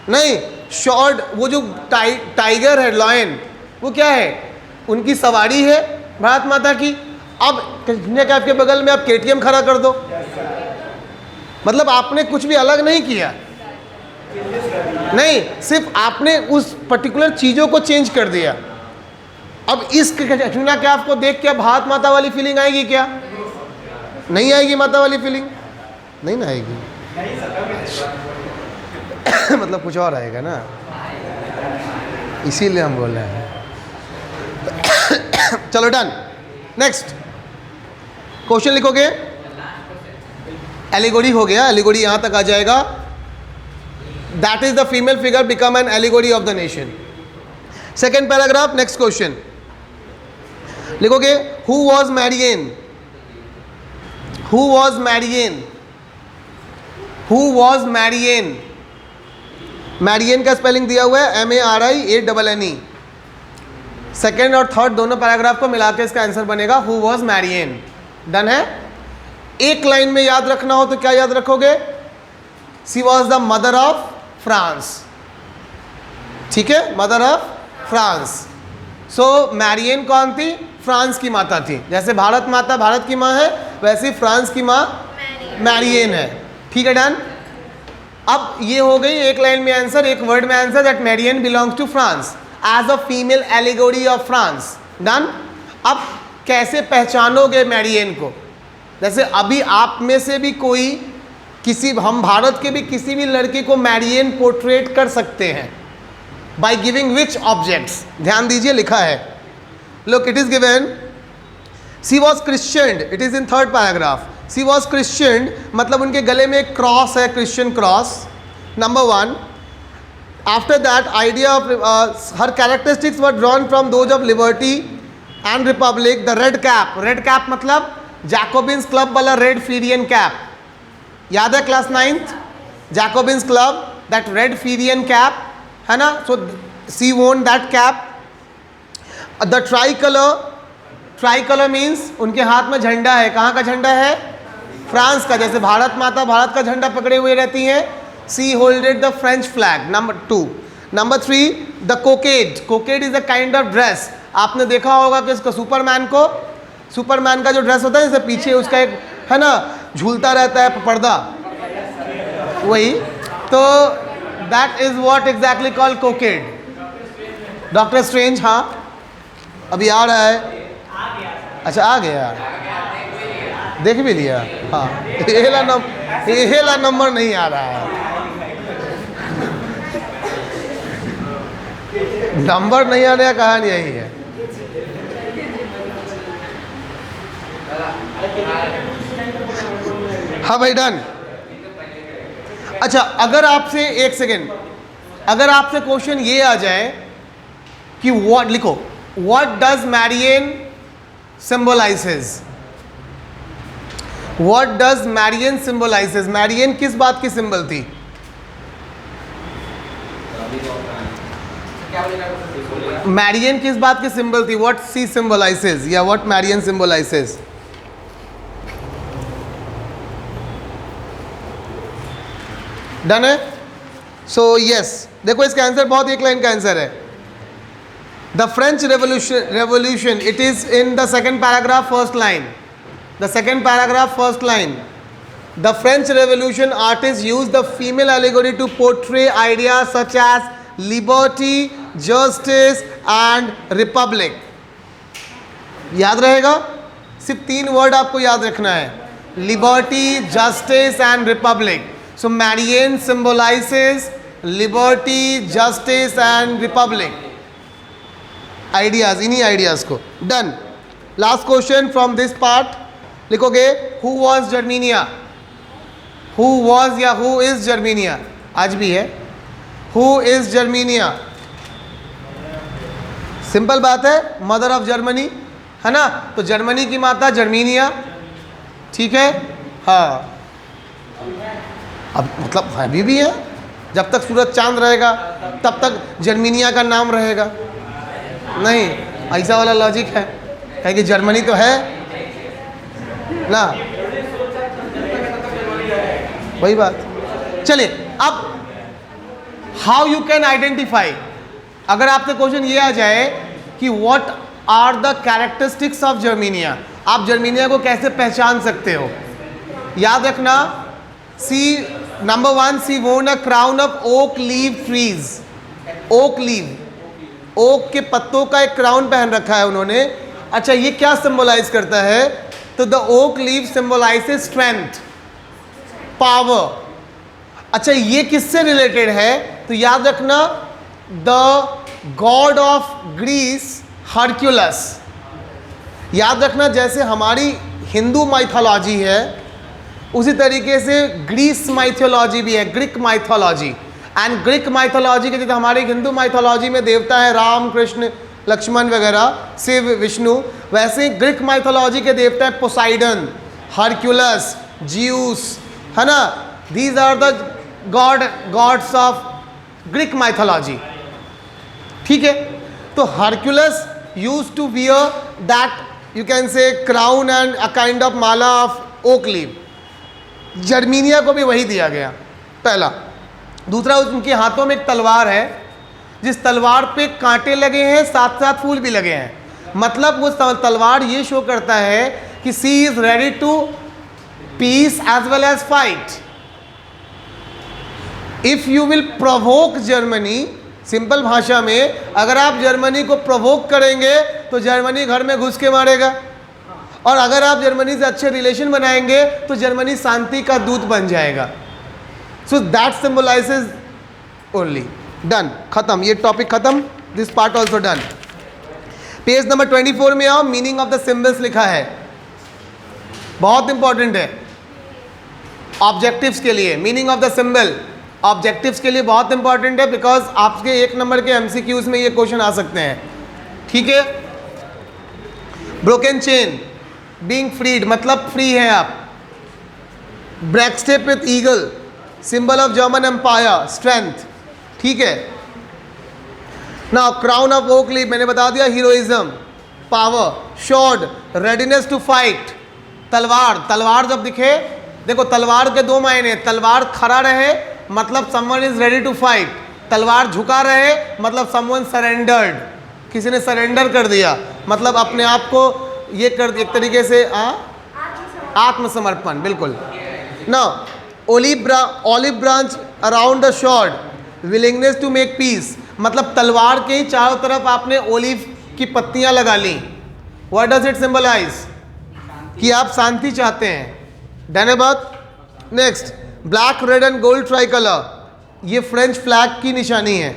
नहीं, शॉर्ड वो जो टाइगर है, लॉयन, वो क्या है, उनकी सवारी है भारत माता की। अब कैटरीना कैफ के बगल में आप KTM खड़ा कर दो, मतलब आपने कुछ भी अलग नहीं किया, नहीं, सिर्फ आपने उस पर्टिकुलर चीज़ों को चेंज कर दिया। अब इस कैटरीना कैफ को देख के भारत माता वाली फीलिंग आएगी क्या? नहीं आएगी, माता वाली फीलिंग नहीं ना आएगी। मतलब कुछ और आएगा ना, इसीलिए हम बोल रहे हैं। चलो डन, नेक्स्ट क्वेश्चन लिखोगे, एलिगोरी हो गया, एलिगोरी यहां तक आ जाएगा। That is the female figure become an allegory of the nation. Second paragraph, next question लिखोगे, who was Marianne, who was Marianne, who was Marianne. Marianne का स्पेलिंग दिया हुआ है MARIANNE। सेकेंड और थर्ड दोनों पैराग्राफ को मिला के इसका आंसर बनेगा हु वॉज मैरियन। डन है। एक लाइन में याद रखना हो तो क्या याद रखोगे, she was the mother of France. ठीक है, mother of France. So Marianne कौन थी, फ्रांस की माता थी। जैसे भारत माता भारत की माँ है, वैसे फ्रांस की माँ मैरियन है। ठीक है, डन। अब ये हो गई एक लाइन में आंसर, एक वर्ड में answer, that Marianne belongs to France as a female allegory of France. Done. अब कैसे पहचानोगे मैरियन को, जैसे अभी आप में से भी कोई किसी, हम भारत के भी किसी भी लड़के को मैरियन पोर्ट्रेट कर सकते हैं बाय गिविंग विच ऑब्जेक्ट्स। ध्यान दीजिए, लिखा है, look it is given, she was christened, it is in third paragraph. She was christened मतलब उनके गले में एक क्रॉस है, Christian cross, number 1। After that idea of her characteristics were drawn from those of liberty and republic. The red cap, red cap मतलब Jacobins club वाला red Phrygian cap, याद है class 9th Jacobins club, that red Phrygian cap, है ना। So सी वोन that cap. The try colour, try colour means उनके हाथ में झंडा है, कहाँ का झंडा है, फ्रांस का। जैसे भारत माता भारत का झंडा पकड़े हुए रहती हैं, she holded the French flag, number 2। Number 3, the cockade, cockade is a kind of dress. आपने देखा होगा कि इसको सुपरमैन को, सुपरमैन का जो ड्रेस होता है जैसे पीछे उसका एक है ना झूलता रहता है पर्दा, वही तो that is what exactly called cockade. Doctor Strange, हाँ अभी आ रहा है, अच्छा आ गया, देख भी लिया, हाँ हेला नंबर नहीं आ रहा है, नंबर नहीं आने का कहानी यही है। हाँ भाई डन। अच्छा अगर आपसे एक सेकेंड, अगर आपसे क्वेश्चन ये आ जाए कि व्हाट लिखो, what does Marianne symbolises, what does Marianne symbolises, Marianne किस बात की सिंबल थी? मैरियन किस बात की सिंबल थी? व्हाट सी सिंबलाइजेस या व्हाट मैरियन सिंबलाइजेस? डन है। सो यस, देखो इसका आंसर बहुत एक लाइन का आंसर है। The French Revolution, it is in the second paragraph first line, the second paragraph first line. The French Revolution artist use the female allegory to portray idea such as liberty, justice and republic. याद रहेगा, सिर्फ 3 word आपको याद रखना है, liberty, justice and republic. So Marianne symbolises liberty, justice and republic, ideas, इन्हीं ideas को। Done. Last question from this part लिखोगे, हु वॉज जर्मीनिया, हु वॉज या हु इज जर्मीनिया, आज भी है, हु इज जर्मीनिया। सिंपल बात है, मदर ऑफ जर्मनी है ना, तो जर्मनी की माता जर्मीनिया, ठीक है। हाँ अब मतलब अभी भी है, जब तक सूरज चांद रहेगा तब तक जर्मीनिया का नाम रहेगा, नहीं ऐसा वाला लॉजिक है कि जर्मनी तो है ना, वही बात। चलिए अब हाउ यू कैन आइडेंटिफाई, अगर आपसे क्वेश्चन ये आ जाए कि what are the characteristics of Germania, आप जर्मीनिया को कैसे पहचान सकते हो? याद रखना, सी number 1, she worn a crown of oak leave trees, oak leave, oak के पत्तों का एक क्राउन पहन रखा है उन्होंने। अच्छा ये क्या सिंबलाइज करता है? तो the oak leave symbolises strength, power. अच्छा ये किससे रिलेटेड है? तो याद रखना, the god of Greece Hercules. याद रखना जैसे हमारी हिंदू माइथोलॉजी है उसी तरीके से ग्रीस माइथोलॉजी भी है, Greek mythology. And Greek mythology के जैसे हमारे हिंदू माइथोलॉजी में देवता है राम, कृष्ण, लक्ष्मण वगैरह, शिव, विष्णु, वैसे ग्रीक माइथोलॉजी के देवता है पोसाइडन, हरक्यूलस, जियूस, है ना। These are the gods of Greek mythology, ठीक है। तो Hercules used to wear that, you can say crown and a kind of mala of oak leave. Germania को भी वही दिया गया, पहला। दूसरा, उनके हाथों में एक तलवार है, जिस तलवार पे कांटे लगे हैं, साथ साथ फूल भी लगे हैं। मतलब वो तलवार ये शो करता है कि she is ready to peace as well as fight. If you will provoke Germany, simple भाषा में अगर आप जर्मनी को प्रोवोक करेंगे तो जर्मनी घर में घुस के मारेगा, और अगर आप जर्मनी से अच्छे रिलेशन बनाएंगे तो जर्मनी शांति का दूत बन जाएगा। So that symbolizes only. Done, खत्म, ये टॉपिक खत्म, this part also done. Page number 24 में आओ, मीनिंग ऑफ द सिंबल्स लिखा है, बहुत इंपॉर्टेंट है ऑब्जेक्टिव्स के लिए। Meaning of the symbol objectives के लिए बहुत इंपॉर्टेंट है, बिकॉज आपके 1 नंबर के एमसीक्यूज में ये क्वेश्चन आ सकते हैं, ठीक है। ब्रोकन चेन, बीइंग फ्रीड, मतलब फ्री हैं आप। Breastplate with eagle, symbol of German empire, strength, ठीक है। Now crown of oak leave, मैंने बता दिया, heroism, power. Sword, readiness to fight, तलवार, तलवार जब दिखे, देखो तलवार के 2 मायने, तलवार खड़ा रहे मतलब someone is ready to fight, तलवार झुका रहे मतलब समवन सरेंडर्ड, किसी ने सरेंडर कर दिया, मतलब अपने आप को ये कर, एक तरीके से आत्मसमर्पण, बिल्कुल। Now olive branch around the sword, willingness to make peace, मतलब तलवार के ही चारों तरफ आपने ओलिव की पत्तियां लगा ली। What does it symbolize? कि आप शांति चाहते हैं। डन है बात। Next, black, red and gold tricolour, ये फ्रेंच फ्लैग की निशानी है।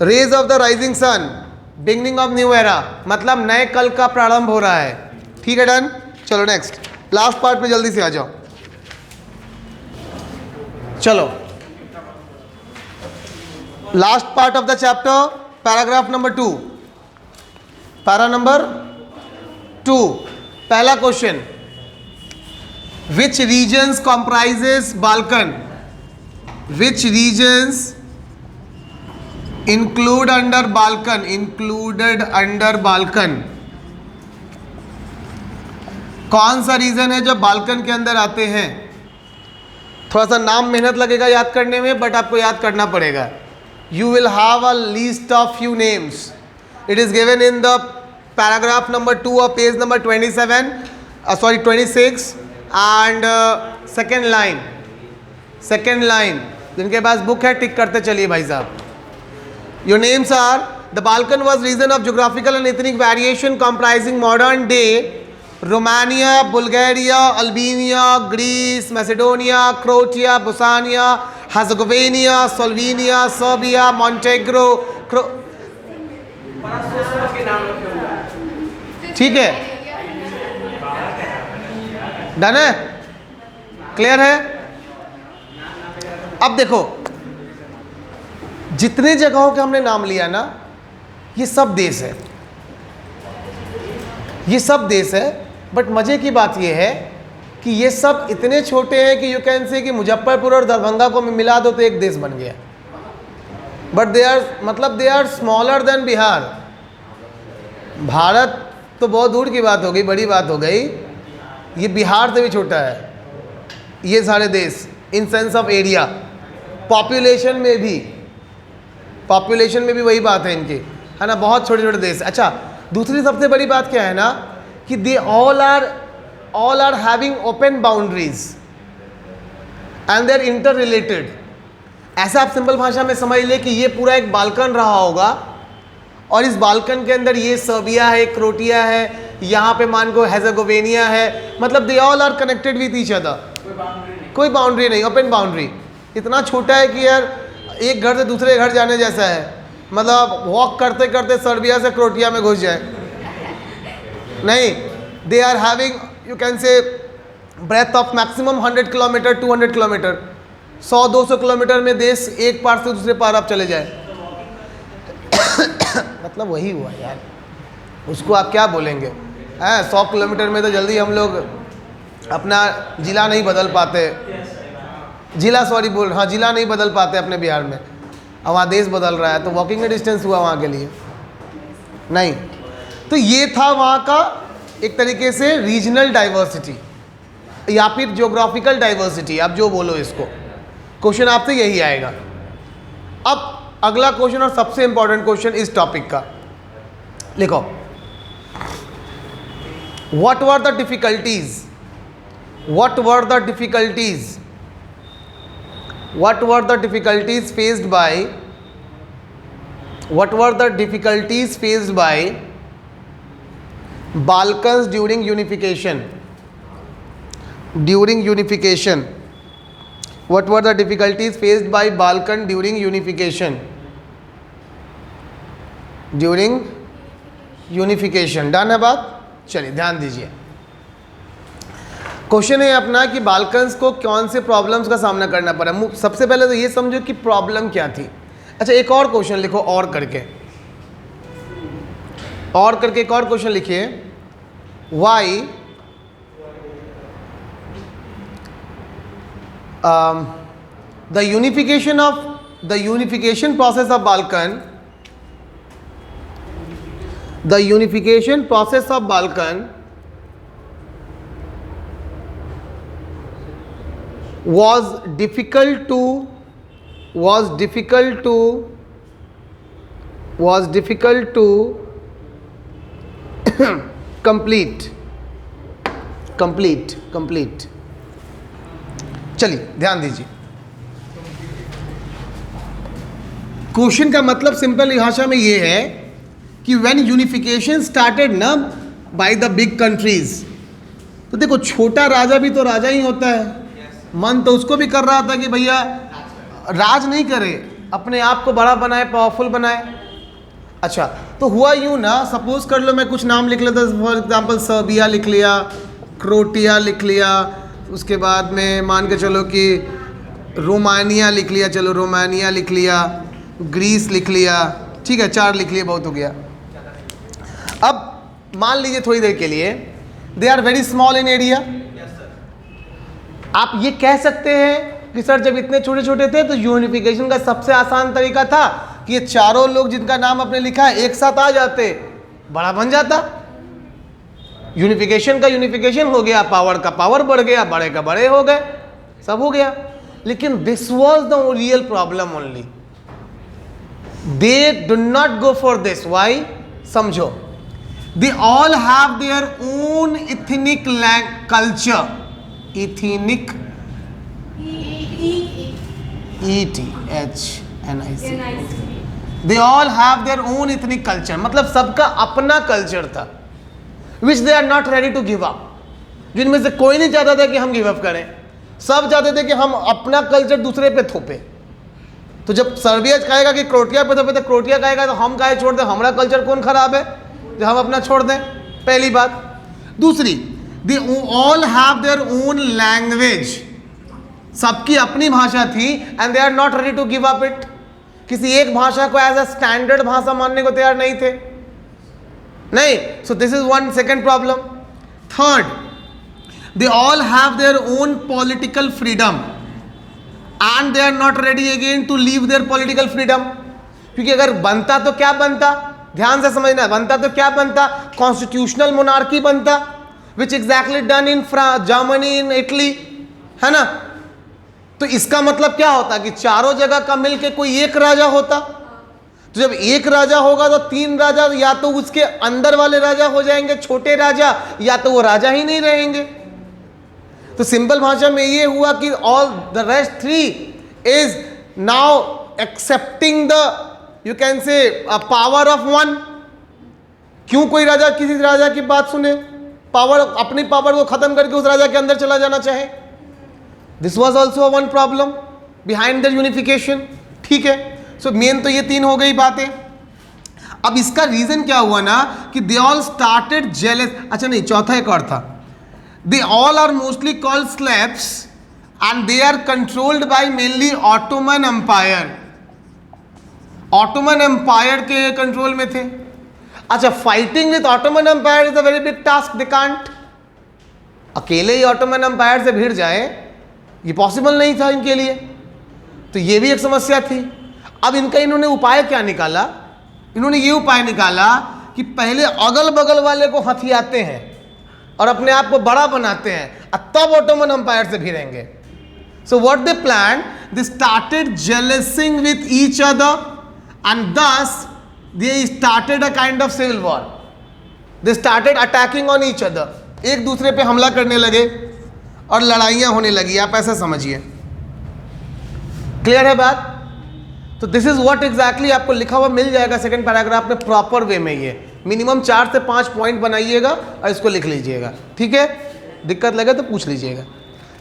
Rays of the rising sun, beginning of new era, मतलब नए कल का प्रारंभ हो रहा है। ठीक है, डन। चलो नेक्स्ट, लास्ट पार्ट में जल्दी से आ जाओ। चलो last part of the chapter, paragraph number 2, para number 2, पहला question, which regions comprises Balkan, which regions include under Balkan, included under Balkan, कौन सा रीजन है जो बाल्कन के अंदर आते हैं? थोड़ा सा नाम मेहनत लगेगा याद करने में, बट आपको याद करना पड़ेगा। You will have a list of few names, it is given in the paragraph number 2 of page number 26 and second line. जिनके पास बुक है टिक करते चलिए भाई साहब। Your names are, the Balkan was region of geographical and ethnic variation comprising modern day Romania, Bulgaria, Albania, Greece, Macedonia, Croatia, Bosnia, Herzegovina, Slovenia, Serbia, Montenegro, ठीक है, done है, clear है। अब देखो जितने जगहों के हमने नाम लिया ना, ये सब देश है, ये सब देश है। बट मजे की बात ये है कि ये सब इतने छोटे हैं कि यू कैन से कि मुजफ्फरपुर और दरभंगा को मिला दो तो एक देश बन गया। But they are smaller than Bihar. Bharat तो बहुत दूर की बात हो गई, बड़ी बात हो गई, ये बिहार से भी छोटा है ये सारे देश, in sense of area. Population में भी वही बात है इनकी, है ना, बहुत छोटे छोटे देश। अच्छा, दूसरी सबसे बड़ी बात क्या है ना कि they all are having open boundaries and they are inter related. ऐसा आप सिंपल भाषा में समझ ले कि ये पूरा एक बाल्कन रहा होगा और इस बाल्कन के अंदर ये सर्बिया है, क्रोटिया है, यहाँ पे मान को हेज़ेगोविना है, मतलब they all are connected with each other. कोई बाउंड्री नहीं, ओपन बाउंड्री। इतना छोटा है कि यार एक घर से दूसरे घर जाने जैसा है, मतलब वॉक करते करते सर्बिया से क्रोटिया में घुस जाए। नहीं, they are having you can say breadth of maximum 100 kilometre 200 kilometre, 100-200 kilometre में देश एक पार से दूसरे पार आप चले जाए। मतलब वही हुआ यार, उसको आप क्या बोलेंगे। 100 किलोमीटर में तो जल्दी हम लोग अपना जिला नहीं बदल पाते, जिला नहीं बदल पाते अपने बिहार में। अब वहाँ देश बदल रहा है तो वॉकिंग डिस्टेंस हुआ वहाँ के लिए नहीं। तो ये था वहाँ का एक तरीके से रीजनल डाइवर्सिटी या फिर ज्योग्राफिकल डाइवर्सिटी, आप जो बोलो इसको। क्वेश्चन आपसे यही आएगा। अब अगला क्वेश्चन और सबसे इंपॉर्टेंट क्वेश्चन इस टॉपिक का लिखो, what were the difficulties, what were the difficulties faced by Balkans during unification? What were the difficulties faced by Balkan during unification? Done है बात। चलिए ध्यान दीजिए, क्वेश्चन है अपना कि बाल्कन्स को कौन से प्रॉब्लम्स का सामना करना पड़ा। सबसे पहले तो ये समझो कि प्रॉब्लम क्या थी। अच्छा, एक और क्वेश्चन लिखो, और करके एक और क्वेश्चन लिखिए, why the unification process of Balkan was difficult to complete। चलिए ध्यान दीजिए, क्वेश्चन का मतलब सिंपल भाषा में ये है कि व्हेन यूनिफिकेशन स्टार्टेड ना बाय द बिग कंट्रीज, तो देखो छोटा राजा भी तो राजा ही होता है। मन तो उसको भी कर रहा था कि भैया राज नहीं करे, अपने आप को बड़ा बनाए, पावरफुल बनाए। अच्छा, तो हुआ यूँ ना, सपोज कर लो मैं कुछ नाम लिख लेता, फॉर एग्जांपल सर्बिया लिख लिया, क्रोटिया लिख लिया, उसके बाद में मान के चलो कि रोमानिया लिख लिया, चलो रोमानिया लिख लिया, ग्रीस लिख लिया, ठीक है, 4 लिख लिए, बहुत हो गया। अब मान लीजिए थोड़ी देर के लिए they are very small in area. आप ये कह सकते हैं कि सर जब इतने छोटे छोटे थे तो यूनिफिकेशन का सबसे आसान तरीका था कि ये चारों लोग जिनका नाम आपने लिखा है एक साथ आ जाते, बड़ा बन जाता। यूनिफिकेशन का यूनिफिकेशन हो गया, पावर का पावर बढ़ गया, बड़े का बड़े हो गए, सब हो गया। लेकिन this was the real problem only, they do not go for this. Why? समझो, they all have their own ethnic culture, ethnic ETHNIC, they all have their own ethnic culture, मतलब सबका अपना कल्चर था which they are not ready to give up. जिनमें से कोई नहीं चाहता था कि हम गिव अप करें, सब चाहते थे कि हम अपना कल्चर दूसरे पे थोपे। तो जब सर्बिया कहेगा कि क्रोटिया पे थोपे, तो क्रोटिया कहेगा तो हम काहे छोड़ दें, हमारा कल्चर कौन खराब है जो हम अपना छोड़ दें, पहली बात। दूसरी, they all have their own language, सबकी अपनी भाषा थी, and they are not ready to give up it. किसी एक भाषा को एज अ स्टैंडर्ड भाषा मानने को तैयार नहीं थे, नहीं। So this is one second problem. Third, they all have their own political freedom and they are not ready again to leave their political freedom. क्योंकि अगर बनता तो क्या बनता, ध्यान से समझना, बनता तो क्या बनता, कॉन्स्टिट्यूशनल मोनार्की बनता, which exactly done in Germany, in Italy, है ना। तो इसका मतलब क्या होता कि चारों जगह का मिलके कोई एक राजा होता। तो जब एक राजा होगा तो 3 राजा, या तो उसके अंदर वाले राजा हो जाएंगे छोटे राजा, या तो वो राजा ही नहीं रहेंगे। तो सिंपल भाषा में ये हुआ कि all the rest 3 is now accepting the, you can से, पावर ऑफ 1। क्यों कोई राजा किसी राजा की बात सुने, पावर, अपनी पावर को खत्म करके उस राजा के अंदर चला जाना चाहे। This was also one problem behind the unification, ठीक है। सो मेन तो ये 3 हो गई बातें। अब इसका रीजन क्या हुआ ना कि दे ऑल स्टार्टेड जेलस। अच्छा नहीं, चौथा एक और था, they all are mostly called slaves and they are controlled by mainly Ottoman Empire. Ottoman Empire के कंट्रोल में थे। अच्छा, fighting with Ottoman Empire is a very big task, they can't. अकेले ही ऑटोमन एम्पायर से भिड़ जाए ये पॉसिबल नहीं था इनके लिए, तो ये भी एक समस्या थी। अब इनका इन्होंने उपाय क्या निकाला, इन्होंने ये उपाय निकाला कि पहले अगल बगल वाले को हथियाते हैं और अपने आप को बड़ा बनाते हैं, तब ऑटोमन एम्पायर से भिड़ेंगे। So what they plan, they started jealousing with each other and thus they started a kind of civil war. They started attacking on each other, एक दूसरे पे हमला करने लगे और लड़ाइयाँ होने लगी। आप ऐसा समझिए, क्लियर है बात। तो दिस इज व्हाट एग्जैक्टली आपको लिखा हुआ मिल जाएगा सेकंड पैराग्राफ में, प्रॉपर वे में। ये मिनिमम 4 से 5 पॉइंट बनाइएगा और इसको लिख लीजिएगा, ठीक है। दिक्कत लगे तो पूछ लीजिएगा।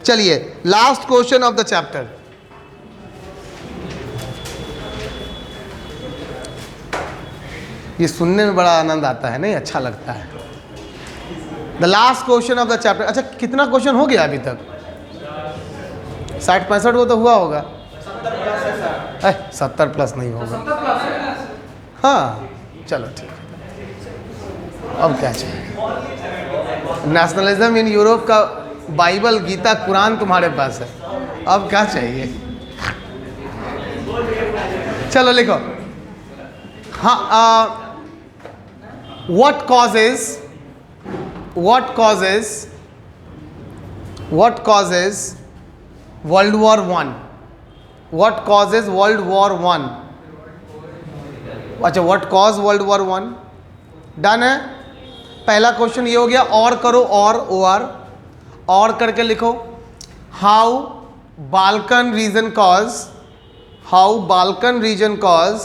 चलिए, last question of the chapter. ये सुनने में बड़ा आनंद आता है, नहीं, अच्छा लगता है। The last question of the chapter. अच्छा, कितना क्वेश्चन हो गया अभी तक? 60-65 वो तो हुआ होगा। 70 प्लस नहीं होगा। हाँ, चलो ठीक है। अब क्या चाहिए? नेशनलिज्म इन यूरोप का बाइबल, गीता, कुरान तुम्हारे पास है, अब क्या चाहिए? चलो लिखो। हाँ, what causes World War I? What causes World War I? अच्छा, what caused World War I? Done है। पहला क्वेश्चन ये हो गया। और करो, और करके लिखो। How Balkan reason cause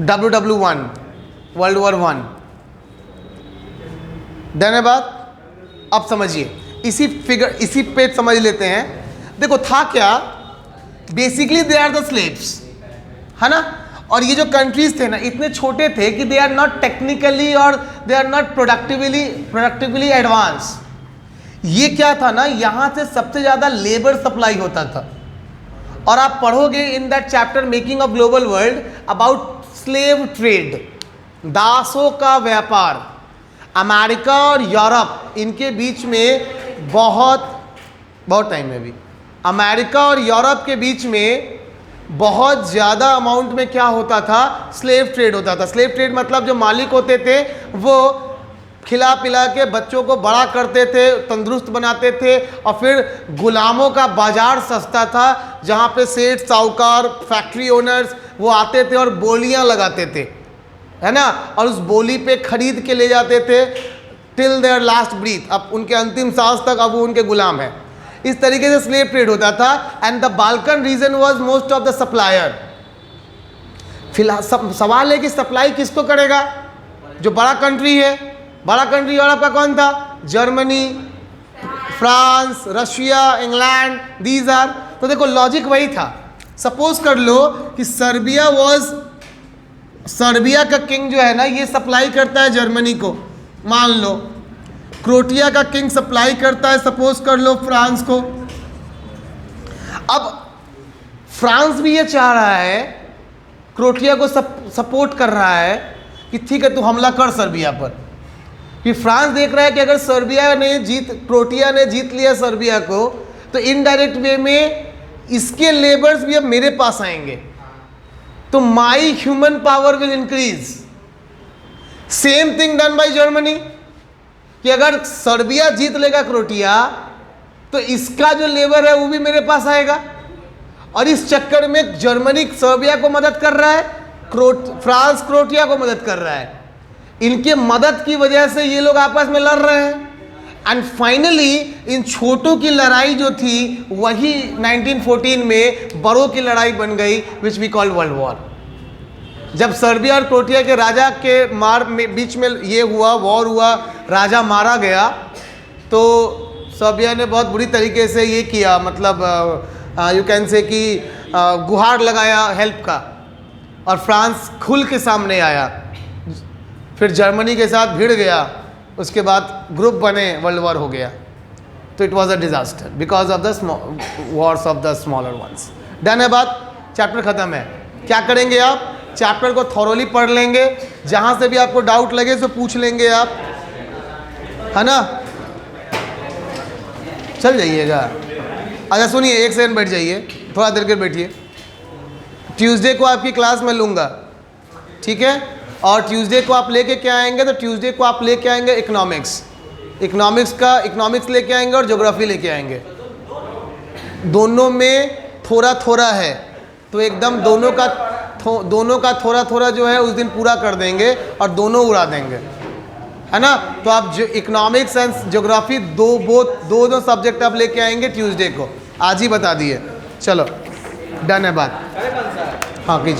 WW1, World War I। Done है बात। अब समझिए, इसी पेज समझ लेते हैं। देखो था क्या, basically they are the slaves, है ना। और ये जो कंट्रीज थे ना इतने छोटे थे कि दे आर नॉट टेक्निकली और they are not productively advance. ये क्या था ना, यहां से सबसे ज्यादा लेबर सप्लाई होता था। और आप पढ़ोगे इन that chapter making of global world about slave trade, दासों का व्यापार। अमेरिका और यूरोप इनके बीच में बहुत टाइम में भी अमेरिका और यूरोप के बीच में बहुत ज़्यादा अमाउंट में क्या होता था, स्लेव ट्रेड होता था। स्लेव ट्रेड मतलब जो मालिक होते थे वो खिला पिला के बच्चों को बड़ा करते थे, तंदुरुस्त बनाते थे, और फिर गुलामों का बाजार सस्ता था जहाँ पे सेठ, साहूकार, फैक्ट्री ओनर्स वो आते थे और बोलियाँ लगाते थे, है ना। और उस बोली पे खरीद के ले जाते थे टिल देयर लास्ट ब्रीथ, अब उनके अंतिम सांस तक अब वो उनके गुलाम है। इस तरीके से स्लेव ट्रेड होता था। And the Balkan reason was most of the supplier. फिलहाल सवाल है कि सप्लाई किसको करेगा, जो बड़ा कंट्री है। बड़ा कंट्री यूरोप का कौन था, Germany, France, Russia, England, these are. तो देखो लॉजिक वही था। सपोज कर लो कि सर्बिया का किंग जो है ना ये सप्लाई करता है जर्मनी को, मान लो। क्रोएशिया का किंग सप्लाई करता है सपोज कर लो फ्रांस को। अब फ्रांस भी ये चाह रहा है, क्रोएशिया को सपोर्ट कर रहा है कि ठीक है तू हमला कर सर्बिया पर। कि फ्रांस देख रहा है कि अगर क्रोएशिया ने जीत लिया सर्बिया को तो इनडायरेक्ट वे में इसके लेबर्स भी अब मेरे पास आएंगे, तो my human power will increase. Same thing done by Germany कि अगर सर्बिया जीत लेगा क्रोएशिया तो इसका जो लेबर है वो भी मेरे पास आएगा। और इस चक्कर में जर्मनी सर्बिया को मदद कर रहा है, फ्रांस क्रोएशिया को मदद कर रहा है। इनके मदद की वजह से ये लोग आपस में लड़ रहे हैं। एंड फाइनली इन छोटों की लड़ाई जो थी वही 1914 में बड़ों की लड़ाई बन गई, which we call world war. जब सर्बिया और क्रोएशिया के राजा के बीच में ये हुआ, वॉर हुआ, राजा मारा गया, तो सर्बिया ने बहुत बुरी तरीके से ये किया, मतलब यू कैन से कि गुहार लगाया हेल्प का, और फ्रांस खुल के सामने आया। फिर जर्मनी के साथ भिड़ गया, उसके बाद ग्रुप बने, वर्ल्ड वॉर हो गया। तो it was a disaster because of the Wars of the smaller once. Done है बात, चैप्टर खत्म है। क्या करेंगे आप, चैप्टर को थॉरोली पढ़ लेंगे, जहाँ से भी आपको डाउट लगे तो पूछ लेंगे आप, है ना। चल जाइएगा। अच्छा सुनिए, एक सेकंड बैठ जाइए, थोड़ा देर के बैठिए। ट्यूसडे को आपकी क्लास में लूँगा, ठीक है। और ट्यूसडे को आप लेके क्या आएंगे, तो ट्यूसडे को आप लेके आएंगे इकोनॉमिक्स लेके आएंगे और ज्योग्राफी लेके आएंगे। दोनों में थोड़ा थोड़ा है, तो एकदम दोनों का थोड़ा थोड़ा जो है उस दिन पूरा कर देंगे और दोनों उड़ा देंगे, है ना। तो आप जो इकोनॉमिक्स एंड ज्योग्राफी दो सब्जेक्ट आप लेके आएंगे ट्यूसडे को, आज ही बता दिए। चलो डन है बात, हाँ कीजिए।